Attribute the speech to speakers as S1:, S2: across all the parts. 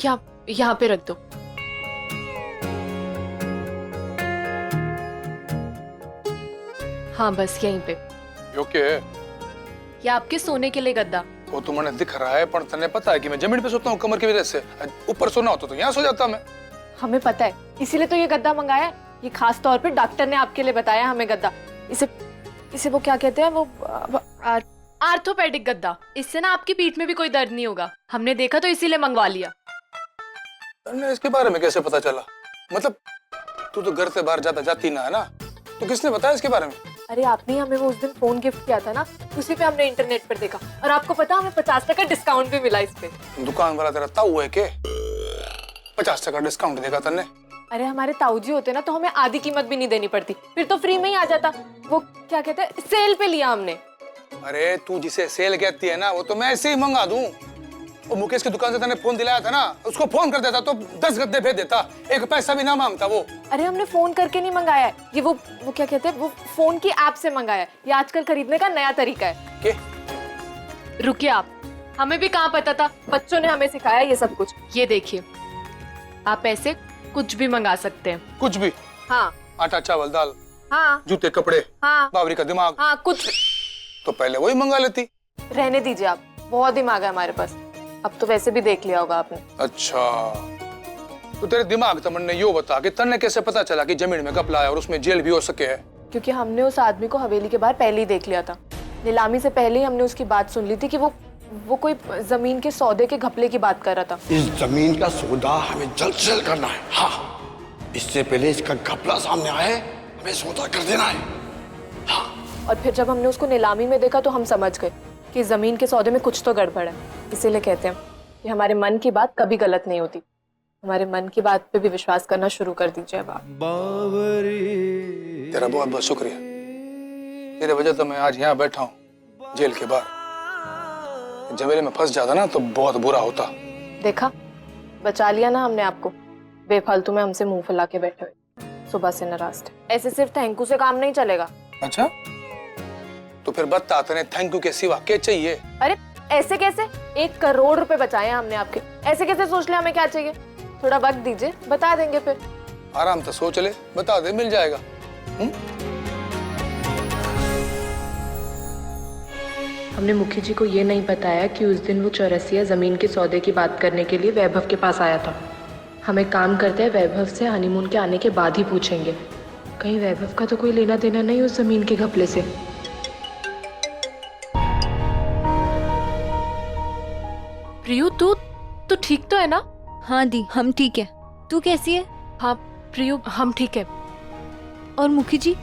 S1: यहाँ पे रख दो। हाँ बस यहीं पे।
S2: ओके।
S1: ये आपके सोने के लिए गद्दा।
S2: वो तो मैंने दिख रहा है, पर तने पता है कि मैं जमीन पे सोता हूँ कमर की वजह से। ऊपर सोना होता तो यहाँ सो जाता मैं।
S1: हमें पता है, इसीलिए तो ये गद्दा मंगाया। ये खास तौर पे डॉक्टर ने आपके लिए बताया हमें गद्दा। इसे वो क्या कहते हैं, वो आर्थोपेडिक गद्दा। इससे ना आपकी पीठ में भी कोई दर्द नहीं होगा। हमने देखा तो इसीलिए मंगवा लिया।
S2: तन्ने इसके बारे में कैसे पता चला? मतलब तू तो घर से बाहर जाता जाती ना है ना, तो किसने बताया इसके बारे में?
S1: अरे आपने हमें वो उस दिन फोन गिफ्ट किया था ना, उसी पे हमने इंटरनेट पर देखा। और आपको पता हमें 50% डिस्काउंट भी मिला इस पे।
S2: दुकान वाला तेरा ताऊ है के? 50% डिस्काउंट देगा तन्ने?
S1: अरे हमारे ताऊजी होते ना तो हमें आधी कीमत भी नहीं देनी पड़ती, फिर तो फ्री में ही आ जाता। वो क्या कहते हैं, सेल पे लिया हमने।
S2: अरे तू जिसे सेल कहती है ना, वो तो मैं ऐसे ही मंगा दूं। वो मुकेश की दुकान से तूने फोन दिलाया था ना, उसको फोन कर देता तो 10 गद्दे भेज देता, एक पैसा भी ना मांगता वो।
S1: अरे हमने फोन करके नहीं मंगाया है, ये वो क्या कहते हैं, वो फोन की ऐप से मंगाया है। ये आजकल खरीदने का नया तरीका है।
S2: के?
S1: रुकिए आप, हमें भी कहाँ पता था, बच्चों ने हमें सिखाया ये सब कुछ। ये देखिए, आप ऐसे कुछ भी मंगा सकते हैं।
S2: कुछ भी?
S1: हाँ।
S2: आटा चावल दाल?
S1: हाँ।
S2: जूते कपड़े?
S1: हाँ।
S2: बावरी का दिमाग?
S1: हाँ कुछ।
S2: तो पहले वही मंगा लेती।
S1: रहने दीजिए आप, बहुत दिमाग है हमारे पास। अब तो वैसे भी देख लिया होगा आपने।
S2: अच्छा, तो तेरे दिमाग तमन्ने यो बता कि तन्ने कैसे पता चला कि जमीन में घपला है और उसमें जेल भी हो सके है?
S1: क्योंकि हमने उस आदमी को हवेली के बाहर पहले ही देख लिया था। नीलामी से पहले ही हमने उसकी बात सुन ली थी कि वो कोई जमीन के सौदे के घपले की बात कर रहा था।
S3: इस जमीन का सौदा हमें जल्द से जल्द करना है। हाँ, इससे पहले इसका घपला सामने आए हमें सौदा कर देना है। हाँ।
S1: और फिर जब हमने उसको नीलामी में देखा तो हम समझ गए कि जमीन के सौदे में कुछ तो गड़बड़ है। इसीलिए कहते हैं कि हमारे मन की बात कभी गलत नहीं होती। हमारे मन की बात पे भी विश्वास करना शुरू कर दीजिए अब आप।
S2: तेरा बहुत बहुत शुक्रिया। तेरे वजह तो मैं आज यहाँ बैठा हूँ जेल के बाहर। जमेले में फंस जाता ना तो बहुत बुरा होता।
S1: देखा, बचा लिया ना हमने आपको। बेफालतू में हमसे मुंह फुला के बैठे हुए, सुबह से नाराज थे। ऐसे सिर्फ थैंक यू से काम नहीं चलेगा।
S2: अच्छा, तो फिर बता तने थैंक यू के सिवा क्या चाहिए?
S1: अरे ऐसे कैसे? 1 करोड़ रुपए बचाए हैं हमने आपके। ऐसे कैसे सोच ले हमें क्या चाहिए? थोड़ा वक्त दीजिए, बता देंगे फिर।
S2: आराम से सोच ले, बता दे, मिल जाएगा।
S1: हमने मुखी जी को ये नहीं बताया कि उस दिन वो चौरसिया जमीन के सौदे की बात करने के लिए वैभव के पास आया था। हमें काम करते हैं वैभव से हनीमून के आने के बाद ही पूछेंगे। कहीं वैभव का तो कोई लेना देना नहीं उस जमीन के घपले से। प्रियू, तू ठीक तो है ना?
S4: हाँ दी, हम ठीक है। तू कैसी है?
S1: हाँ प्रियू, हम ठीक है।
S4: और मुखी जी?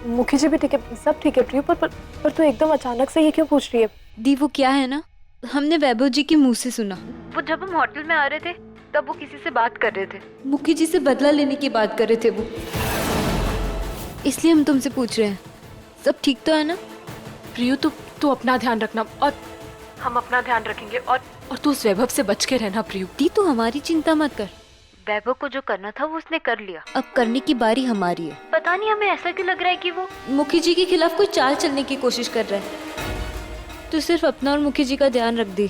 S1: मुखी जी भी ठीक है, सब ठीक है प्रियू। पर तू एकदम अचानक से ये क्यों पूछ रही है?
S4: दी वो क्या है ना, हमने वैभव जी के मुंह से सुना। वो जब हम होटल में आ रहे थे तब वो किसी से बात कर रहे थे। मुखी जी से बदला लेने की बात कर रहे थे वो। इसलिए हम तुमसे पूछ रहे हैं, सब ठीक तो है ना?
S1: प्रियू तू अपना ध्यान रखना और हम अपना ध्यान रखेंगे। और तू उस वैभव से बच के रहना प्रियू।
S4: दी तू हमारी चिंता मत कर। वैभव को जो करना था वो उसने कर लिया, अब करने की बारी हमारी है। पता नहीं हमें ऐसा क्यों लग रहा है कि वो मुखी जी के खिलाफ कोई चाल चलने की कोशिश कर रहा है। तू सिर्फ अपना और मुखी जी का ध्यान रख दी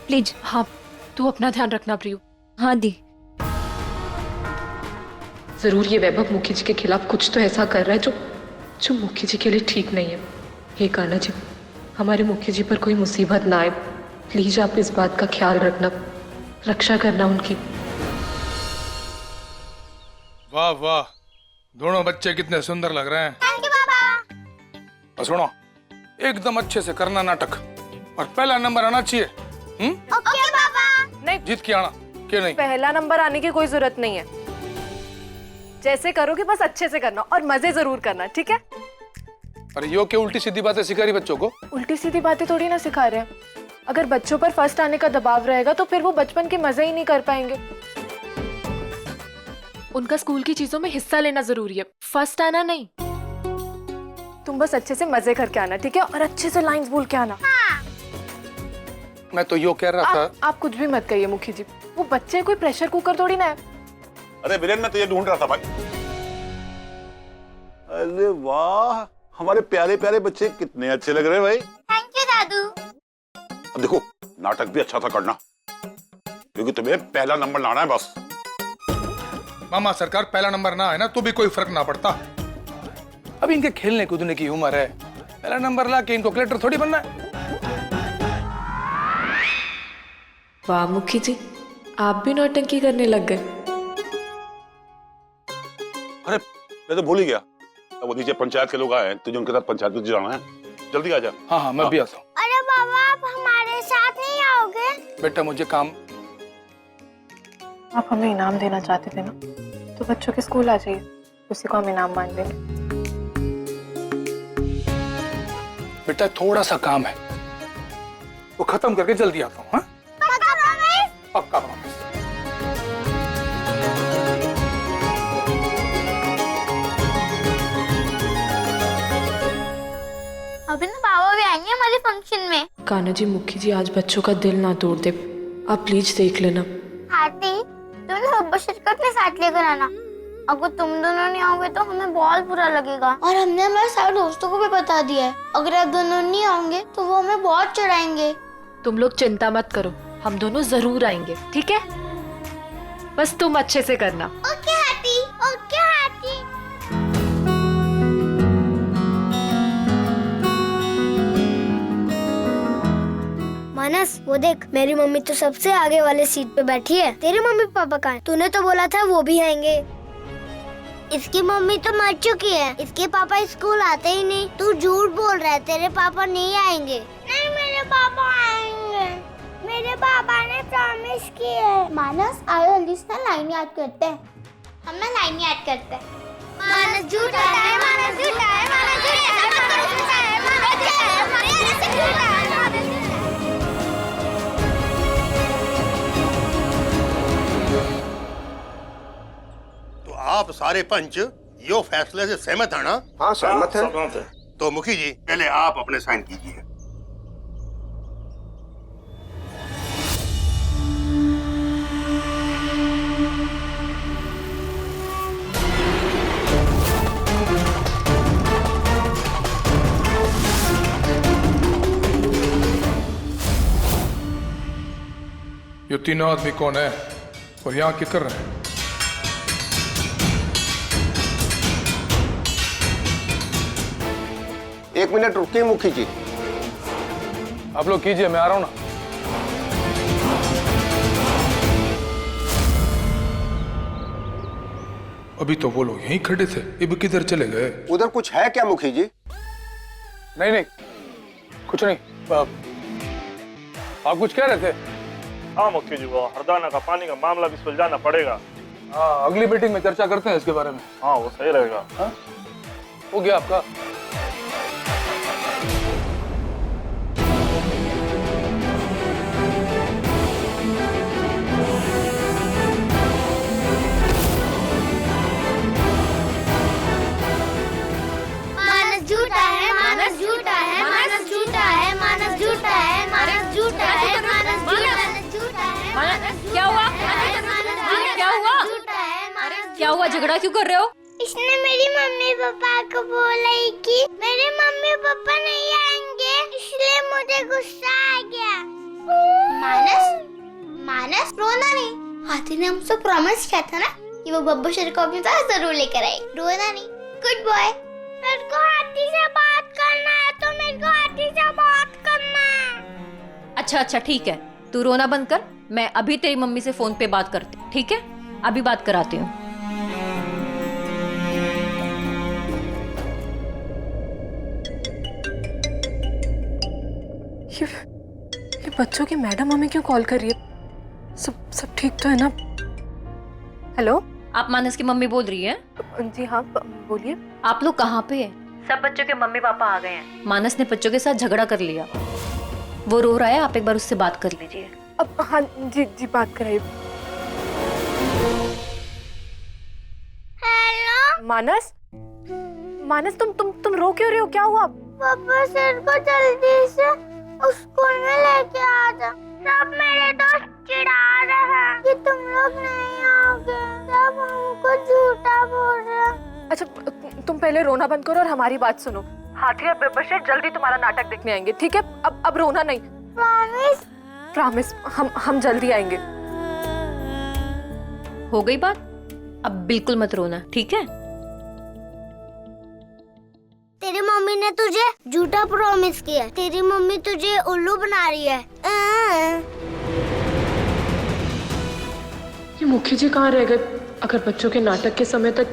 S4: प्लीज।
S1: हाँ, तू अपना ध्यान रखना प्रियू।
S4: हाँ दी।
S1: जरूर ये वैभव मुखी जी के खिलाफ कुछ तो ऐसा कर रहा है जो मुखी जी के लिए ठीक नहीं है। हे कान्हा जी, हमारे मुखी जी पर कोई मुसीबत ना आए। प्लीज आप इस बात का ख्याल रखना, रक्षा करना उनकी।
S2: वाह वाह, दोनों बच्चे कितने सुंदर लग रहे हैं।
S5: थैंक यू पापा।
S2: और सुनो, एकदम अच्छे से करना नाटक और पहला नंबर आना चाहिए।
S5: ओके पापा।
S1: नहीं,
S2: जीत के आना क्यों नहीं?
S1: पहला नंबर आने की कोई जरूरत नहीं है। जैसे करोगे बस अच्छे से करना और मजे जरूर करना, ठीक है?
S2: अरे यो क्या उल्टी सीधी बातें सिखा रही बच्चों को?
S1: उल्टी सीधी बातें थोड़ी ना सिखा रहे हैं। अगर बच्चों पर फर्स्ट आने का दबाव रहेगा तो फिर वो बचपन के मजे ही नहीं कर पाएंगे। उनका स्कूल की चीजों में हिस्सा लेना जरूरी है, फर्स्ट आना नहीं। तुम बस अच्छे से मजे करके आना, ठीक है? और अच्छे से लाइंस बोल के आना।
S2: मैं तो यो कह रहा था।
S1: आप कुछ भी मत कहिए मुखी जी, वो बच्चे कोई प्रेशर कुकर थोड़ी ना है।
S6: अरे वीरेन, मैं तो ये ढूंढ रहा था भाई। अरे वाह, हमारे प्यारे प्यारे बच्चे कितने अच्छे लग रहे हैं भाई।
S5: थैंक यू दादू।
S6: अब देखो, नाटक भी अच्छा था करना। क्योंकि तुम्हें पहला नंबर लाना है बस।
S2: मामा सरकार पहला नंबर ना है ना तो भी कोई फर्क ना पड़ता। अब इनके खेलने कूदने की उम्र है, पहला नंबर ला के इनको कलेक्टर थोड़ी बनना है।
S1: वाह मुखी जी, आप भी नौटंकी करने लग गए।
S6: अरे मैं तो भूल ही गया, अब वो नीचे पंचायत के लोग आए हैं, तुझे उनके साथ पंचायत में जाना है। जल्दी आ जा।
S2: हाँ मैं भी आता हूँ।
S5: अरे बाबा आप हमारे साथ नहीं आओगे?
S2: बेटा मुझे काम।
S7: आप हमें इनाम देना चाहते थे ना, तो बच्चों के स्कूल आ जाइए, उसी को हम इनाम मान देंगे।
S2: बेटा थोड़ा सा काम है, वो खत्म करके जल्दी आता हूँ। हाँ पक्का प्रॉमिस।
S5: अभी ना बाबा भी आएंगे हमारे फंक्शन में।
S1: कान्हा जी, मुखी जी आज बच्चों का दिल ना तोड़ दे, आप प्लीज देख लेना।
S5: आती तुम ना बब्बर शेर को अपने साथ लेकर आना। अगर तुम दोनों नहीं आओगे तो हमें बहुत बुरा लगेगा, और हमने हमारे सारे दोस्तों को भी बता दिया है। अगर आप दोनों नहीं आओगे तो वो हमें बहुत चिढ़ाएंगे।
S1: तुम लोग चिंता मत करो, हम दोनों जरूर आएंगे, ठीक है? बस तुम अच्छे से करना।
S5: ओके हाथी, ओके हाथी। मानस वो देख, मेरी मम्मी तो सबसे आगे वाले सीट पे बैठी है। तेरे मम्मी पापा कहाँ हैं? तूने तो बोला था वो भी आएंगे। इसकी मम्मी तो मर चुकी है, इसके पापा स्कूल आते ही नहीं। तू झूठ बोल रहा है, तेरे पापा नहीं आएंगे। नहीं मेरे पापा आएंगे, मेरे पापा ने प्रॉमिस की है। मानस आओ जल्दी से लाइन याद करते हैं। हम ना लाइन याद करते हैं। मानस झूठा है, मानस झूठा है, मानस झूठा है, मानस झूठा है, मानस झूठा है, मानस झूठा है।
S8: तो आप सारे पंच यो फैसले से सहमत है ना?
S3: हाँ सहमत है।
S8: तो मुखी जी पहले आप अपने साइन कीजिए।
S2: ये तीनों आदमी कौन है और यहाँ क्या कर रहे हैं?
S3: एक मिनट रुकिए मुखी जी।
S2: आप लोग कीजिए, मैं आ रहा हूँ ना। अभी तो वो लोग यहीं खड़े थे, ये भी किधर चले गए?
S3: उधर कुछ है क्या मुखी जी?
S2: नहीं नहीं कुछ नहीं। आप कुछ कह रहे थे?
S9: हाँ मुखी जी, वो हरदाना का पानी का मामला भी सुलझाना पड़ेगा।
S2: हाँ अगली मीटिंग में चर्चा करते हैं इसके बारे में।
S9: हाँ वो सही रहेगा।
S2: हाँ? हो गया आपका?
S5: मानस झूठा है, मानस झूठा है, मानस झूठा है, मानस झूठा है, मानस झूठा है, मानस झूठा है, मानस
S4: क्या हुआ? क्या हुआ?
S5: झूठा है, मानस।
S4: क्या हुआ? झगड़ा क्यों कर रहे हो?
S5: इसने मेरी मम्मी पापा को बोला ही कि मेरे मम्मी पापा नहीं आएंगे, इसलिए मुझे गुस्सा आ गया। मानस, मानस रोना नहीं। हाथी ने हमसे प्रॉमिस किया था ना कि वो बब्बर शेर को अपने साथ जरूर लेकर आए। रोना नहीं, गुड बॉय। मेरे को हाथी से बात करना है, तो मेरे को हाथी से बात करना है।
S4: अच्छा ठीक है, तू रोना बंद कर। मैं अभी तेरी मम्मी से फोन पे बात करती हूँ, ठीक है? अभी बात कराती हूँ।
S7: ये बच्चों की मैडम हमें क्यों कॉल कर रही है? सब ठीक तो है ना? हेलो,
S4: आप मानस की मम्मी बोल रही है?
S7: जी हाँ बोलिए।
S4: आप लोग कहाँ पे हैं? सब बच्चों के मम्मी पापा आ गए हैं। मानस ने बच्चों के साथ झगड़ा कर लिया, वो रो रहा है, आप एक बार उससे बात कर लीजिए।
S7: अब हाँ जी बात कराइए।
S5: हेलो
S7: मानस, मानस तुम रो क्यों रहे हो? क्या हुआ?
S5: बब्बर शेर को जल्दी से स्कूल में लेके आ जा। सब मेरे दोस्त चिढ़ा रहे हैं कि तुम लोग नहीं आओगे, सब हमको झूठा बोल रहे हैं।
S7: अच्छा तुम पहले रोना बंद करो और हमारी बात सुनो। हाथी और बब्बर शेर जल्दी तुम्हारा नाटक देखने आएंगे, ठीक है? अब रोना नहीं।
S5: प्रॉमिस?
S7: प्रॉमिस, हम जल्दी आएंगे।
S4: हो गई बात? अब बिल्कुल मत रोना, ठीक है?
S5: तेरी मम्मी ने तुझे झूठा प्रॉमिस किया। तेरी मम्मी तुझे उल्लू बना रही है।
S1: ये मुखी जी कहाँ रह गए? अगर बच्चों के नाटक के समय तक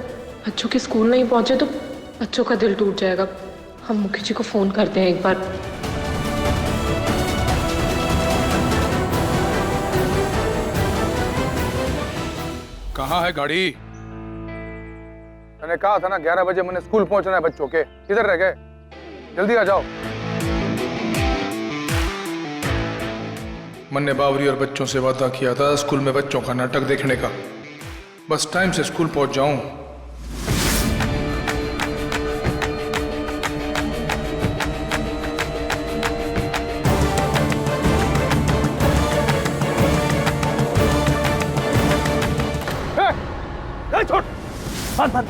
S1: बच्चों के स्कूल नहीं पहुंचे तो बच्चों का दिल टूट जाएगा। हम मुखी जी को फोन करते हैं एक बार।
S2: कहाँ है गाड़ी? मैंने कहा था ना 11 बजे मैंने स्कूल पहुंचना है बच्चों के। किधर रह गए? जल्दी आ जाओ। मैंने बावरी और बच्चों से वादा किया था स्कूल में बच्चों का नाटक देखने का। बस टाइम से स्कूल पहुंच जाऊं।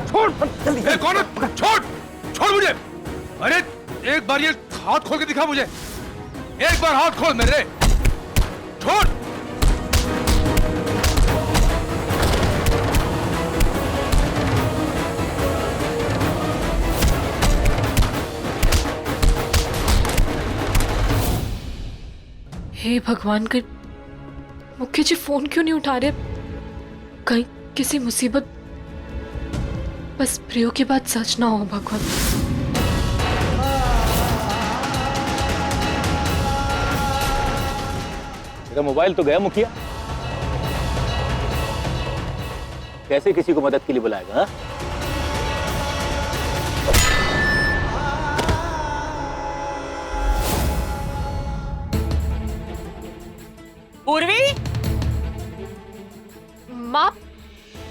S2: छोड़ छोड़ जल्दी। कौन है? छोड़ छोड़ मुझे। अरे एक बार ये हाथ खोल के दिखा मुझे। एक बार हाथ खोल मेरे। छोड़।
S1: हे भगवान, कर मुखी जी फोन क्यों नहीं उठा रहे? कहीं किसी मुसीबत। बस प्रियो की बात सच ना हो भगवान।
S10: मेरा मोबाइल तो गया मुखिया। कैसे किसी को मदद के लिए बुलाएगा? हा?
S11: पूर्वी,
S1: माँ।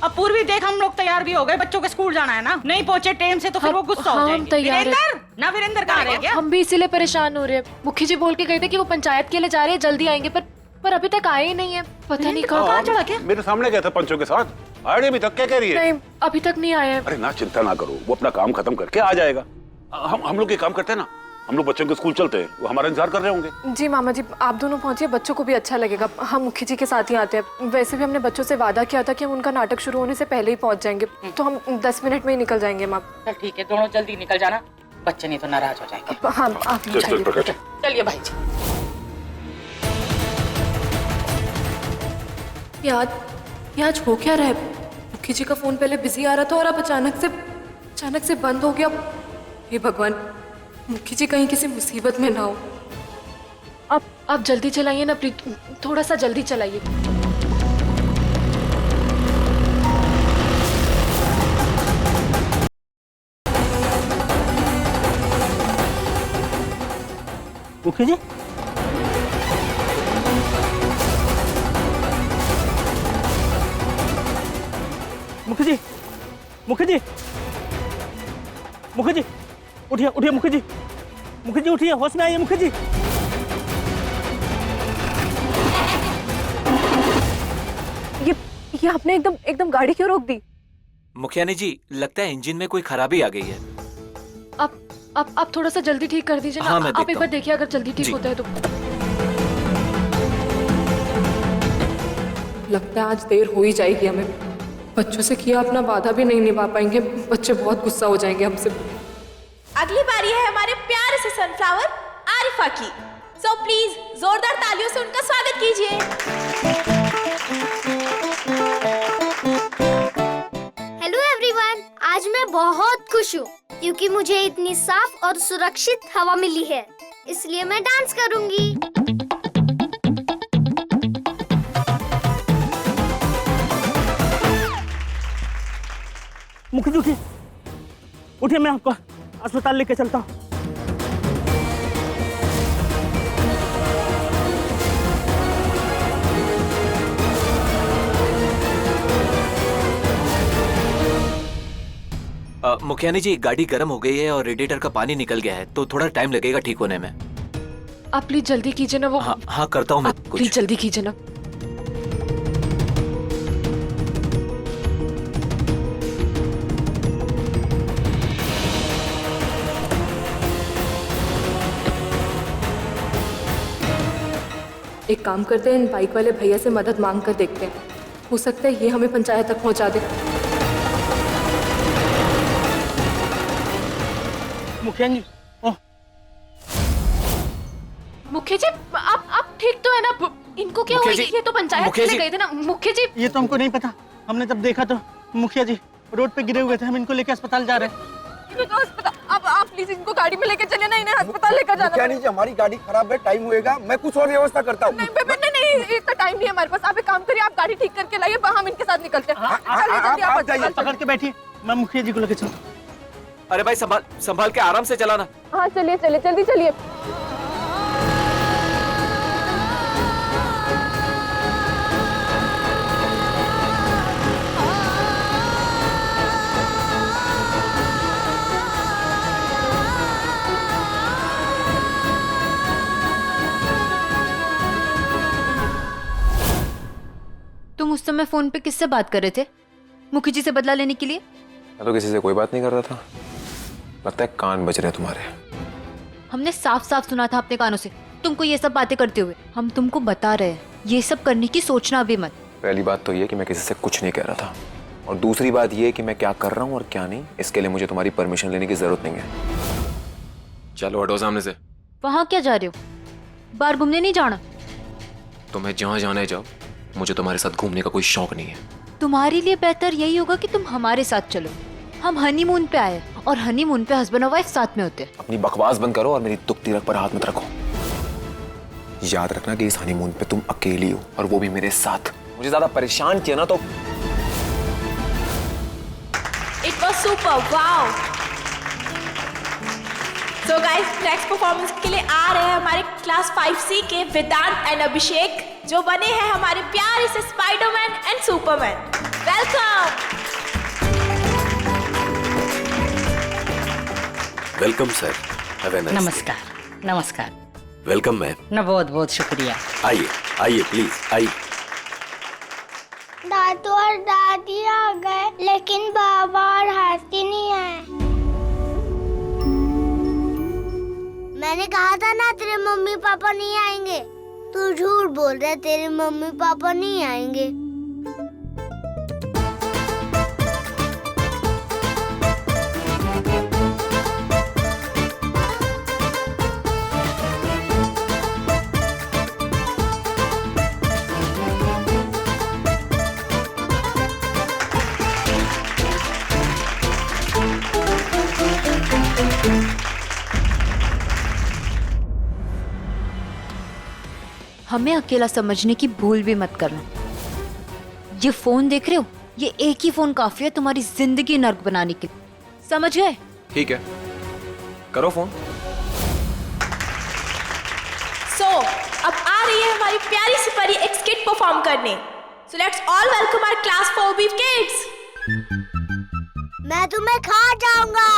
S11: अब पूर्वी देख, हम लोग तैयार भी हो गए। बच्चों के स्कूल जाना है ना। नहीं पहुंचे टाइम से तो फिर वो गुस्सा हो जाएंगे।
S1: तैयार है।
S11: वीरेंद्र, ना वीरेंद्र कहाँ रह गया?
S1: हम भी इसीलिए परेशान हो रहे हैं। मुखी जी बोल के गए थे कि वो पंचायत के लिए जा रहे हैं, जल्दी आएंगे, पर अभी तक आए ही नहीं है। पता नहीं कहाँ
S11: चढ़ा क्या?
S6: मेरे सामने गया था पंचों के साथ। आए अभी तक? क्या कह रही है?
S1: नहीं, अभी तक नहीं आया है।
S6: अरे ना, चिंता ना करो, वो अपना काम खत्म करके आ जाएगा। हम लोग ये काम करते हैं ना, हम लोग बच्चों के स्कूल चलते हैं, वो हमारा इंतजार कर रहे होंगे।
S7: जी मामा जी, आप दोनों पहुंचिए, बच्चों को भी अच्छा लगेगा। हम मुखी जी के साथ ही आते हैं। वैसे भी हमने बच्चों से वादा किया था कि हम उनका नाटक शुरू होने से पहले ही पहुंच जाएंगे, तो हम 10 मिनट में ही निकल जाएंगे। माँ
S11: चल ठीक है, दोनों जल्दी निकल जाना, बच्चे नहीं तो नाराज हो जाएंगे।
S7: हाँ, आप
S11: चलिए भाई जी।
S7: आज हो क्या रहा है? मुखी जी का फोन पहले बिजी आ रहा था और अब अचानक से बंद हो गया। हे भगवान, मुखी जी कहीं किसी मुसीबत में ना हो।
S1: आप जल्दी चलाइए ना प्रीत, थोड़ा सा जल्दी चलाइए।
S10: मुखी जी, मुखी जी, मुखी जी, मुखी जी, उठिए उठिए मुखी जी, मुखी जी उठिए, होश में आइए मुखी जी।
S7: ये आपने एकदम गाड़ी क्यों रोक दी?
S12: मुखियानी जी, लगता है इंजन में कोई खराबी आ गई है।
S1: आप थोड़ा सा जल्दी ठीक कर दीजिए ना।
S12: हाँ, मैं
S1: आप एक बार देखिए, अगर जल्दी ठीक होता है तो।
S7: लगता है आज देर हो ही जाएगी हमें। बच्चों से किया अपना वादा भी नहीं निभा पाएंगे। बच्चे बहुत गुस्सा हो जाएंगे हमसे।
S13: अगली बारी है हमारे प्यारे से सनफ्लावर आरिफा की। सो प्लीज जोरदार तालियों से उनका स्वागत कीजिए।
S5: हेलो एवरीवन, आज मैं बहुत खुश हूँ क्योंकि मुझे इतनी साफ और सुरक्षित हवा मिली है, इसलिए मैं डांस करूंगी।
S10: मुखी जी उठिए, उठिए, मैं आपको अस्पताल लेके चलता हूँ।
S12: मुखियानी जी, गाड़ी गर्म हो गई है और रेडिएटर का पानी निकल गया है, तो थोड़ा टाइम लगेगा ठीक होने में।
S1: आप प्लीज जल्दी कीजिए ना। वो
S12: हाँ करता हूँ मैं।
S1: प्लीज जल्दी कीजिए ना।
S7: एक काम करते हैं, इन बाइक वाले भैया से मदद मांग कर देखते हैं। हो सकता है ये हमें पंचायत तक पहुंचा दे।
S10: मुखिया जी,
S7: मुखिया जी आप ठीक तो है ना? इनको क्या हुआ? ये तो पंचायत ले गए थे ना मुखिया जी।
S10: ये तो हमको नहीं पता, हमने जब देखा तो मुखिया जी रोड पे गिरे हुए थे, हम इनको लेके अस्पताल जा रहे हैं।
S7: आप प्लीज इनको गाड़ी में लेके चले ना, इन्हें अस्पताल लेकर जाना।
S3: क्या नहीं जी, हमारी गाड़ी खराब है, टाइम होएगा, मैं कुछ और व्यवस्था करता हूँ।
S7: नहीं, इतना टाइम नहीं है हमारे पास। आप एक काम करिए, आप गाड़ी ठीक करके लाइए, हम इनके साथ निकलते हैं।
S10: आप जाइए, पकड़ के बैठिए, मैं मुखिया जी को लेके चलता।
S12: अरे भाई संभाल के आराम से चलाना।
S7: हाँ चलिए जल्दी चलिए।
S4: तुम उस समय फोन पे किससे बात कर रहे थे? मुखी जी से बदला लेने के लिए?
S14: मैं तो किसी से कोई बात नहीं कर रहा था। लगता है कान बज रहे तुम्हारे।
S4: हमने साफ साफ सुना था अपने कानों से तुमको ये सब बातें करते हुए। हम तुमको बता रहे हैं ये सब करने की सोचना भी मत।
S14: पहली बात तो ये कि मैं किसी से कुछ नहीं कह रहा था, और दूसरी बात ये कि मैं क्या कर रहा हूँ और क्या नहीं, इसके लिए मुझे तुम्हारी परमिशन लेने की जरूरत नहीं है। चलो हटो सामने से।
S4: वहाँ क्या जा रहे हो? बाहर घूमने नहीं जाना?
S14: तुम्हें जहाँ जाना है जाओ, मुझे तुम्हारे साथ घूमने का कोई शौक नहीं है।
S4: तुम्हारे लिए बेहतर यही होगा कि तुम हमारे साथ चलो। हम हनीमून पे आए और हनीमून पे हस्बैंड और वाइफ साथ में होते हैं।
S14: अपनी बकवास बंद करो और मेरी दुखती रग पर हाथ मत रखो। याद रखना कि इस हनीमून पे तुम अकेली हो, और वो भी मेरे साथ। मुझे ज्यादा परेशान किया ना तो।
S13: It was super, wow. So guys, next performance के लिए आ रहे हैं हमारे क्लास 5C के वेदांत एंड अभिषेक, जो बने हैं हमारे प्यारे से Spiderman and Superman. Welcome.
S12: Welcome sir.
S11: नमस्कार। नमस्कार।
S12: Welcome ma'am.
S11: ना बहुत बहुत शुक्रिया।
S12: आइए प्लीज आइए।
S5: दादू और दादी आ गए, लेकिन बाबा और हाथी नहीं आए। मैंने कहा था ना तेरे मम्मी पापा नहीं आएंगे। तू झूठ बोल रहा है, तेरे मम्मी पापा नहीं आएंगे।
S4: हमें अकेला समझने की भूल भी मत करना। ये फोन देख रहे हो? ये एक ही फोन काफी है तुम्हारी जिंदगी नर्क बनाने के लिए। समझ गए?
S14: ठीक है, करो फोन।
S13: So, अब आ रही है हमारी प्यारी सी परी एक स्किट परफॉर्म करने। So let's all welcome our class 4B kids.
S5: मैं तुम्हें खा जाऊंगा।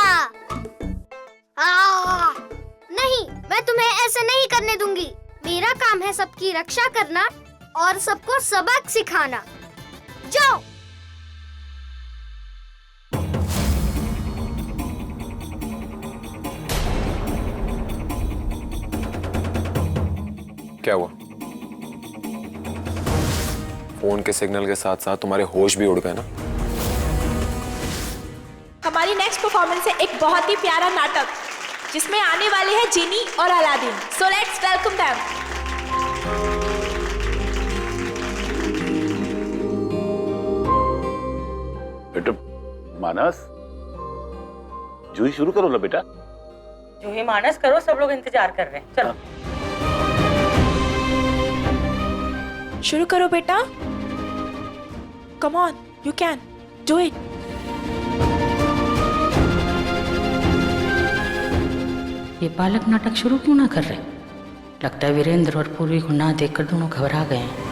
S5: नहीं, मैं तुम्हें ऐसे नहीं करने दूंगी। मेरा काम है सबकी रक्षा करना और सबको सबक सिखाना। जाओ।
S14: क्या हुआ? फोन के सिग्नल के साथ साथ तुम्हारे होश भी उड़ गए ना?
S13: हमारी नेक्स्ट परफॉर्मेंस है एक बहुत ही प्यारा नाटक, जिसमें आने वाले हैं जिनी और Aladdin. So let's welcome them.
S6: बेटा मानस, जूही शुरू करो ना बेटा।
S11: जूही मानस करो, सब लोग इंतजार कर रहे हैं। चलो
S13: शुरू करो बेटा। Come on, you can do it.
S11: ये बालक नाटक शुरू क्यों ना कर रहे? लगता है वीरेंद्र और पूर्वी को ना देखकर दोनों घबरा गए हैं।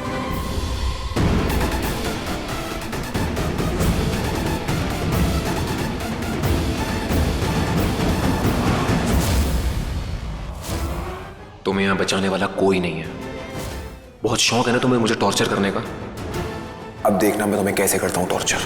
S14: तुम्हें यहाँ बचाने वाला कोई नहीं है। बहुत शौक है ना तुम्हें मुझे टॉर्चर करने का। अब देखना मैं तुम्हें कैसे करता हूँ टॉर्चर।